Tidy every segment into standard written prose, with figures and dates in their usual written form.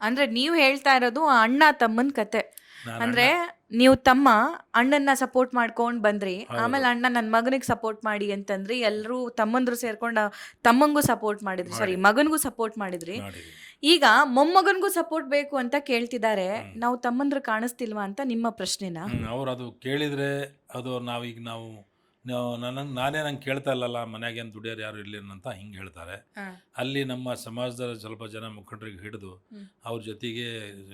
ಅಂದ್ರೆ ನೀವು ಹೇಳ್ತಾ ಇರೋದು ಅಣ್ಣ ತಮ್ಮನ ಕತೆ. ನಾನು ಅಂದ್ರೆ ಅಣ್ಣ ನೀವು ತಮ್ಮ ಅಣ್ಣನ್ನ ಸಪೋರ್ಟ್ ಮಾಡ್ಕೊಂಡ್ ಬಂದ್ರಿ, ಹೌದು ಆಮೇಲೆ ಅಣ್ಣ ನನ್ನ ಮಗನಿಗೆ ಸಪೋರ್ಟ್ ಮಾಡಿ ಅಂತಂದ್ರಿ, ಎಲ್ಲರೂ ತಮ್ಮಂದ್ರು ಸೇರ್ಕೊಂಡ ತಮ್ಮಂಗೂ ಸಪೋರ್ಟ್ ಮಾಡಿದ್ರಿ, ಸಾರಿ ಮಾಡಿದ್ವಿ ಮಗನ್ಗೂ ಸಪೋರ್ಟ್ ಮಾಡಿದ್ರಿ. ಮಾಡಿದ್ವಿ ಈಗ ಮೊಮ್ಮಗನ್ಗೂ ಸಪೋರ್ಟ್ ಬೇಕು ಅಂತ ಕೇಳ್ತಿದ್ದಾರೆ, ಹ್ಞೂ ನಾವು ತಮ್ಮಂದ್ರು ಕಾಣಿಸ್ತಿಲ್ವಾ ಅಂತ ನಿಮ್ಮ ಪ್ರಶ್ನೆನಾ? ಅವ್ರು ಅದು ಕೇಳಿದರೆ ಅದು ನಾವೀಗ ನಾನೇ ನಂಗೆ ಕೇಳ್ತಾ ಇಲ್ಲಲ್ಲ ಮನ್ಯಾಗೇನು ದುಡಿಯೋರು ಯಾರು ಇರಲಿ ಅಂತ ಹಿಂಗೆ ಹೇಳ್ತಾರೆ. ಹಾ. ಅಲ್ಲಿ ನಮ್ಮ ಸಮಾಜದ ಸ್ವಲ್ಪ ಜನ ಮುಖಂಡರಿಗೆ ಹಿಡಿದು ಹ್ಮ್. ಅವ್ರ ಜೊತೆಗೆ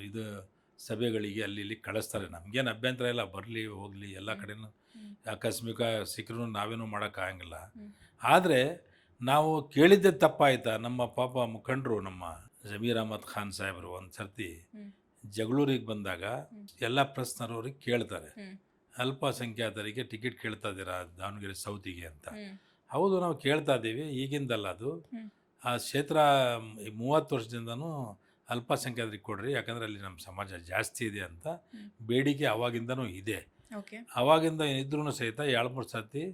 ಇದು ಸಭೆಗಳಿಗೆ ಅಲ್ಲಿ ಇಲ್ಲಿ ಕಳಿಸ್ತಾರೆ. ನಮಗೇನು ಅಭ್ಯಂತರ ಇಲ್ಲ, ಬರಲಿ ಹೋಗಲಿ ಎಲ್ಲ ಕಡೆನೂ ಹ್ಮ್. ಆಕಸ್ಮಿಕ ಸಿಕ್ಕರೂ ನಾವೇನೂ ಮಾಡೋಕ್ಕಾಗಂಗಿಲ್ಲ. ಹ್ಮ್. ಆದರೆ ನಾವು ಕೇಳಿದ್ದೆ ತಪ್ಪಾಯ್ತಾ? ನಮ್ಮ ಪಾಪ ಮುಖಂಡರು ನಮ್ಮ ಜಮೀರ್ ಅಹಮದ್ ಖಾನ್ ಸಾಹೇಬರು ಒಂದು ಸರ್ತಿ ಹ್ಮ್. ಜಗಳೂರಿಗೆ ಬಂದಾಗ ಹ್ಮ್. ಎಲ್ಲ ಪ್ರೆಸ್ನವ್ರಿಗೆ ಕೇಳ್ತಾರೆ, ಹ್ಮ್. ಅಲ್ಪಸಂಖ್ಯಾತರಿಗೆ ಟಿಕೆಟ್ ಕೇಳ್ತಾ ಇದ್ದೀರಾ ದಾವಣಗೆರೆ ಸೌತಿಗೆ ಅಂತ. ಹ್ಮ್. ಹೌದು, ನಾವು ಕೇಳ್ತಾ ಇದ್ದೀವಿ, ಈಗಿಂದಲ್ಲ ಅದು. ಹ್ಮ್. ಆ ಕ್ಷೇತ್ರ 30 ವರ್ಷದಿಂದನೂ ಅಲ್ಪಸಂಖ್ಯಾತರಿಗೆ ಕೊಡ್ರಿ, ಯಾಕಂದರೆ ಅಲ್ಲಿ ನಮ್ಮ ಸಮಾಜ ಜಾಸ್ತಿ ಇದೆ ಅಂತ ಹ್ಮ್. ಬೇಡಿಕೆ ಆವಾಗಿಂದನೂ ಇದೆ. ಓಕೆ. ಆವಾಗಿಂದ ಇದ್ರೂ ಸಹಿತ 2-3 ಸರ್ತಿ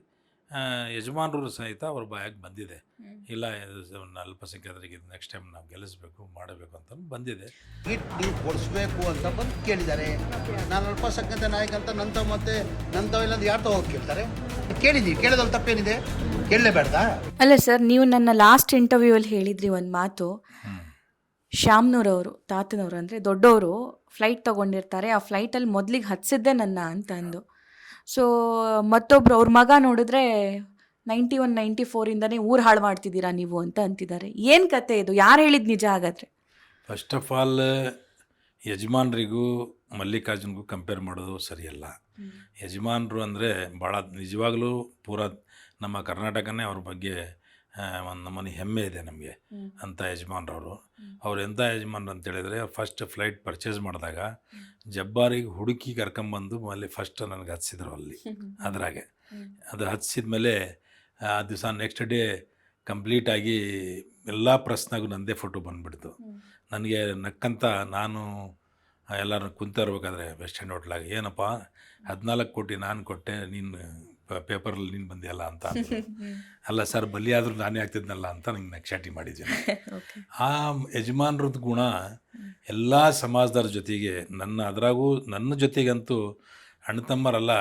ಯಜಮಾನರು ಸಹಿತ ಅವ್ರ ಬಾಯಾಗಿ ಬಂದಿದೆ, ಹ್ಮ್. ಇಲ್ಲ ಇದು ಅಲ್ಪಸಂಖ್ಯಾತರಿಗೆ ನೆಕ್ಸ್ಟ್ ಟೈಮ್ ನಾವು ಗೆಲ್ಲಿಸ್ಬೇಕು ಮಾಡಬೇಕು ಅಂತ ಬಂದಿದೆ. ಸೀಟ್ ನೀವು ಕೊಡಿಸ್ಬೇಕು ಅಂತ ಬಂದು ಕೇಳಿದ್ದಾರೆ. ನಾನು ಅಲ್ಪಸಂಖ್ಯಾತ ನಾಯಕ ಅಂತ ನಂತವ ಮತ್ತೆ ನಂತವ ಇಲ್ಲಂದ್ರೆ ಯಾರು ತಗೋಗಿ ಕೇಳ್ತಾರೆ? ಕೇಳಿದ್ದೀವಿ, ಕೇಳೋದ್ರಲ್ಲಿ ತಪ್ಪೇನಿದೆ? ಕೇಳಲೇಬೇಡ್ದಾ? ಅಲ್ಲ ಸರ್, ನೀವು ನನ್ನ ಲಾಸ್ಟ್ ಇಂಟರ್ವ್ಯೂ ಅಲ್ಲಿ ಹೇಳಿದ್ರಿ ಒಂದು ಮಾತು, ಶ್ಯಾಮ್ನೂರವರು ತಾತನವರು ಅಂದರೆ ದೊಡ್ಡವರು ಫ್ಲೈಟ್ ತಗೊಂಡಿರ್ತಾರೆ, ಆ ಫ್ಲೈಟಲ್ಲಿ ಮೊದಲಿಗೆ ಹತ್ಸಿದ್ದೆ ನನ್ನ ಅಂತ ಅಂದು. ಸೊ ಮತ್ತೊಬ್ರು ಅವ್ರ ಮಗ ನೋಡಿದ್ರೆ 91 94ಇಂದನೇ ಊರು ಹಾಳು ಮಾಡ್ತಿದ್ದೀರಾ ನೀವು ಅಂತ ಅಂತಿದ್ದಾರೆ. ಏನು ಕತೆ ಇದು? ಯಾರು ಹೇಳಿದ್ ನಿಜ ಹಾಗಾದ್ರೆ? ಫಸ್ಟ್ ಆಫ್ ಆಲ್ ಯಜಮಾನ್ರಿಗೂ ಮಲ್ಲಿಕಾರ್ಜುನ್ಗೂ ಕಂಪೇರ್ ಮಾಡೋದು ಸರಿಯಲ್ಲ. ಯಜಮಾನರು ಅಂದರೆ ಭಾಳ ನಿಜವಾಗ್ಲೂ ಪೂರಾ ನಮ್ಮ ಕರ್ನಾಟಕನೇ ಅವ್ರ ಬಗ್ಗೆ ಒಂದು ನಮ್ಮನೆ ಹೆಮ್ಮೆ ಇದೆ ನಮಗೆ ಅಂಥ ಯಜಮಾನ್ರವರು. ಅವ್ರು ಎಂಥ ಯಜಮಾನ್ರು ಅಂತೇಳಿದರೆ, ಫಸ್ಟ್ ಫ್ಲೈಟ್ ಪರ್ಚೇಸ್ ಮಾಡಿದಾಗ ಜಬ್ಬಾರಿಗೆ ಹುಡುಕಿ ಕರ್ಕೊಂಬಂದು ಅಲ್ಲಿ ಫಸ್ಟ್ ನನಗೆ ಹತ್ಸಿದ್ರು ಅಲ್ಲಿ ಅದ್ರಾಗೆ. ಅದು ಹತ್ಸಿದ ಮೇಲೆ ಆ ದಿವಸ ನೆಕ್ಸ್ಟ್ ಡೇ ಕಂಪ್ಲೀಟಾಗಿ ಎಲ್ಲ ಪ್ರೆಸ್ನಾಗೂ ನಂದೇ ಫೋಟೋ ಬಂದುಬಿಡ್ತು. ನನಗೆ ನಕ್ಕಂತ ನಾನು ಎಲ್ಲರೂ ಕುಂತ ಇರ್ಬೇಕಾದ್ರೆ ವೆಸ್ಟ್ ಎಂಡ್ ಹೋಟ್ಲಾಗ, ಏನಪ್ಪ 14 ಕೋಟಿ ನಾನು ಕೊಟ್ಟೆ, ನೀನು ಪೇಪರಲ್ಲಿ ನೀನು ಬಂದಿಯಲ್ಲ ಅಂತ ಅಂದ್ರು. ಅಲ್ಲ ಸರ್, ಬಲಿಯಾದರೂ ನಾನೇ ಆಗ್ತಿದ್ನಲ್ಲ ಅಂತ ನಂಗೆ ನಕ್ಷಾಟಿ ಮಾಡಿದ್ದೀನಿ. ಆ ಯಜಮಾನ್ರದ್ದು ಗುಣ ಎಲ್ಲ ಸಮಾಜದವ್ರ ಜೊತೆಗೆ ಅದರಾಗೂ ನನ್ನ ಜೊತೆಗಂತೂ ಅಣ್ಣತಮ್ಮರಲ್ಲ,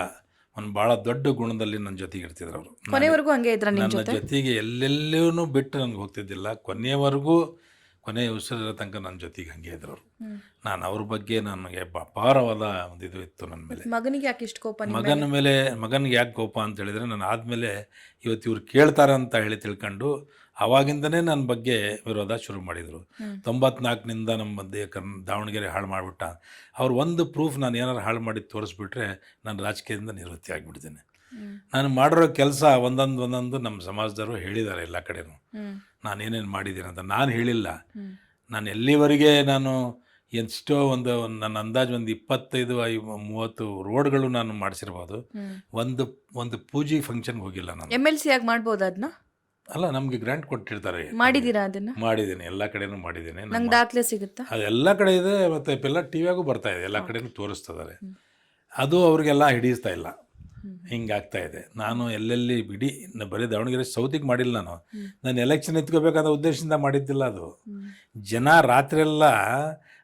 ಒಂದು ಭಾಳ ದೊಡ್ಡ ಗುಣದಲ್ಲಿ ನನ್ನ ಜೊತೆಗೆ ಇರ್ತಿದ್ರು ಅವರು. ಕೊನೆವರೆಗೂ ಹಂಗೆ ಇದ್ರ ನಿಮ್ಮ ನನ್ನ ಜೊತೆಗೆ ಎಲ್ಲೆಲ್ಲೂ ಬಿಟ್ಟು ನನಗೆ ಹೋಗ್ತಿದ್ದಿಲ್ಲ, ಕೊನೆಯವರೆಗೂ ಕೊನೆಯ ಉಸಿರಿರೋ ತನಕ ನನ್ನ ಜೊತೆಗೆ ಹಂಗೆ ಇದ್ರು ಅವರು. ನಾನು ಅವ್ರ ಬಗ್ಗೆ ನನಗೆ ಅಪಾರವಾದ ಒಂದು ಇದು ಇತ್ತು ನನ್ನ ಮೇಲೆ. ಮಗನಿಗೆ ಯಾಕೆ ಇಷ್ಟು ಕೋಪ? ಮಗನಿಗೆ ಯಾಕೆ ಕೋಪ ಅಂತ ಹೇಳಿದರೆ, ನಾನು ಆದಮೇಲೆ ಇವತ್ತು ಇವ್ರು ಕೇಳ್ತಾರೆ ಅಂತ ಹೇಳಿ ತಿಳ್ಕೊಂಡು ಆವಾಗಿಂದನೇ ನನ್ನ ಬಗ್ಗೆ ವಿರೋಧ ಶುರು ಮಾಡಿದರು. 94ನಿಂದ ನಮ್ಮ ಮಧ್ಯೆ ದಾವಣಗೆರೆ ಹಾಳು ಮಾಡಿಬಿಟ್ಟ. ಅವ್ರು ಒಂದು ಪ್ರೂಫ್ ನಾನು ಏನಾರು ಹಾಳು ಮಾಡಿ ತೋರಿಸ್ಬಿಟ್ರೆ ನಾನು ರಾಜಕೀಯದಿಂದ ನಿವೃತ್ತಿ ಆಗಿಬಿಡ್ತೀನಿ. ನಾನು ಮಾಡಿರೋ ಕೆಲಸ ಒಂದೊಂದು ನಮ್ಮ ಸಮಾಜದವರು ಹೇಳಿದ್ದಾರೆ ಎಲ್ಲ ಕಡೆನೂ, ನಾನೇನೇನು ಮಾಡಿದ್ದೀನಿ ಅಂತ. ನಾನು ಹೇಳಿಲ್ಲ, ನಾನು ಎಲ್ಲಿವರೆಗೆ ನಾನು ಎಷ್ಟೋ ನನ್ನ ಅಂದಾಜು ಒಂದು 25-30 ರೋಡ್ಗಳು ನಾನು ಮಾಡಿಸಿರ್ಬೋದು. ಒಂದು ಪೂಜೆ ಫಂಕ್ಷನ್ಗೆ ಹೋಗಿಲ್ಲ ನಾನು. MLC ಆಗಿ ಮಾಡ್ಬೋದು ಅದನ್ನ? ಅಲ್ಲ, ನಮಗೆ ಗ್ರಾಂಟ್ ಕೊಟ್ಟಿರ್ತಾರೆ. ಮಾಡಿದ್ದೀರಾ ಅದನ್ನ? ಮಾಡಿದ್ದೀನಿ, ಎಲ್ಲ ಕಡೆನೂ ಮಾಡಿದ್ದೀನಿ. ನಂಗೆ ದಾಖಲೆ ಸಿಗುತ್ತಾ? ಅದು ಎಲ್ಲ ಕಡೆ ಇದೆ, ಮತ್ತು ಎಲ್ಲ ಟಿ ವಿಯಾಗೂ ಬರ್ತಾ ಇದೆ, ಎಲ್ಲ ಕಡೆನೂ ತೋರಿಸ್ತಿದ್ದಾರೆ. ಅದು ಅವ್ರಿಗೆಲ್ಲ ಹಿಡಿಸ್ತಾ ಇಲ್ಲ, ಹಿಂಗಾಗ್ತಾ ಇದೆ. ನಾನು ಎಲ್ಲೆಲ್ಲಿ ಬರೀ ದಾವಣಗೆರೆ ಸೌತಿಗೆ ಮಾಡಿಲ್ಲ, ನಾನು ಎಲೆಕ್ಷನ್ ಎತ್ಕೋಬೇಕಾದ ಉದ್ದೇಶದಿಂದ ಮಾಡಿದ್ದಿಲ್ಲ. ಅದು ಜನ ರಾತ್ರಿಯೆಲ್ಲ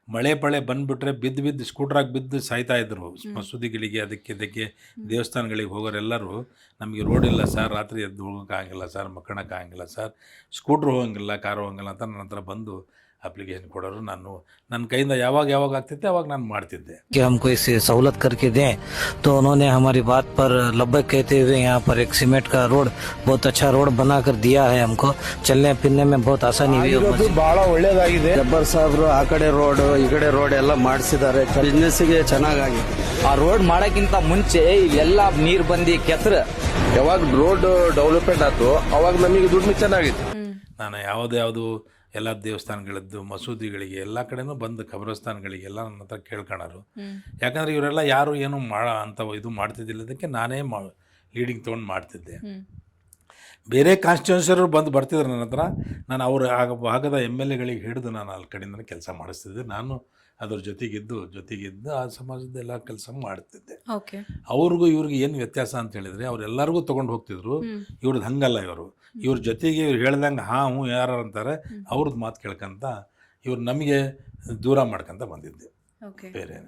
ಮಳೆ ಪಳೆ ಬಂದುಬಿಟ್ರೆ ಬಿದ್ದು ಸ್ಕೂಟ್ರಾಗಿ ಬಿದ್ದು ಸಾಯ್ತಾ ಇದ್ರು. ಮಸೂದಿಗಳಿಗೆ ಅದಕ್ಕೆ ದೇವಸ್ಥಾನಗಳಿಗೆ ಹೋಗೋರೆಲ್ಲರೂ, ನಮಗೆ ರೋಡ್ ಇಲ್ಲ ಸರ್, ರಾತ್ರಿ ಎದ್ದು ಹೋಗೋಕ್ಕಾಗಿಲ್ಲ ಸರ್, ಮಕ್ಕಳಕ್ಕಾಗಿಲ್ಲ ಸರ್, ಸ್ಕೂಟ್ರ್ ಹೋಗಂಗಿಲ್ಲ, ಕಾರು ಹೋಗಂಗಿಲ್ಲ ಅಂತ ನನ್ನ ಹತ್ರ ಬಂದು ಅಪ್ಲಿಕೇಶನ್ ಕೊಡೋರು. ನಾನು ನನ್ನ ಕೈಯಿಂದ ಯಾವಾಗ ಆಗ್ತಿದ್ದೆ ಅವಾಗ ನಾನು ಮಾಡ್ತಿದ್ದೆ. कि हमको इसे सहूलत करके दें, तो उन्होंने हमारी बात पर लब्बैक कहते हुए यहाँ पर एक सीमेंट का रोड, बहुत अच्छा रोड बना कर दिया है हमको, चलने फिरने में बहुत आसानी हुई। ಬಹಳ ಒಳ್ಳೇದಾಗಿದೆ. ಗಬ್ಬರ್ ಸಾಹೇಬ್ರು ಆ ಕಡೆ ರೋಡ್ ಈ ಕಡೆ ರೋಡ್ ಎಲ್ಲ ಮಾಡಿಸಿದ್ದಾರೆ, ಬಿಸ್ನೆಸ್ಗೆ ಚೆನ್ನಾಗಾಗಿದೆ. ಆ ರೋಡ್ ಮಾಡಕ್ಕಿಂತ ಮುಂಚೆ ಎಲ್ಲ ನೀರ್ ಬಂದು ಕೆಸರ, ಯಾವಾಗ ರೋಡ್ ಡೆವಲಪ್ಮೆಂಟ್ ಆಯ್ತು ಅವಾಗ ನಮಗೆ ದುಡ್ಡು ಚೆನ್ನಾಗಿತ್ತು. ನಾನು ಯಾವುದು ಎಲ್ಲ ದೇವಸ್ಥಾನಗಳದ್ದು, ಮಸೂದಿಗಳಿಗೆ ಎಲ್ಲ ಕಡೆನೂ ಬಂದು ಖಬರಸ್ಥಾನಗಳಿಗೆಲ್ಲ ನನ್ನ ಹತ್ರ ಕೇಳ್ಕೊಳ್ಳೋರು. ಯಾಕಂದರೆ ಇವರೆಲ್ಲ ಯಾರು ಏನು ಇದು ಮಾಡ್ತಿದ್ದಿಲ್ಲದಕ್ಕೆ ನಾನೇ ಲೀಡಿಂಗ್ ತೊಗೊಂಡು ಮಾಡ್ತಿದ್ದೆ. ಬೇರೆ ಕಾನ್ಸ್ಟಿಟ್ಯೂನ್ಸಿಯವರು ಬರ್ತಿದ್ರು ನನ್ನ ಹತ್ರ, ನಾನು ಅವ್ರ ಭಾಗದ MLAಗಳಿಗೆ ಹಿಡಿದು ನಾನು ಅಲ್ಲಿ ಕಡೆಯಿಂದ ಕೆಲಸ ಮಾಡಿಸ್ತಿದ್ದೆ. ನಾನು ಅದ್ರ ಜೊತೆಗಿದ್ದು ಆ ಸಮಾಜದ ಎಲ್ಲ ಕೆಲಸ ಮಾಡ್ತಿದ್ದೆ. ಅವ್ರಿಗೂ ಇವ್ರಿಗೆ ಏನು ವ್ಯತ್ಯಾಸ ಅಂತ ಹೇಳಿದರೆ, ಅವರೆಲ್ಲರಿಗೂ ತೊಗೊಂಡು ಹೋಗ್ತಿದ್ರು. ಇವ್ರದ್ದು ಹಂಗಲ್ಲ, ಇವ್ರ ಜೊತೆಗೆ ಇವ್ರು ಹೇಳ್ದಂಗೆ ಹ್ಞೂ ಯಾರು ಅಂತಾರೆ, ಅವ್ರದ್ದು ಮಾತು ಕೇಳ್ಕೊಂತ ಇವ್ರು ನಮಗೆ ದೂರ ಮಾಡ್ಕೊಂತ ಬಂದಿದ್ದೆ ಓಕೆ. ಬೇರೆ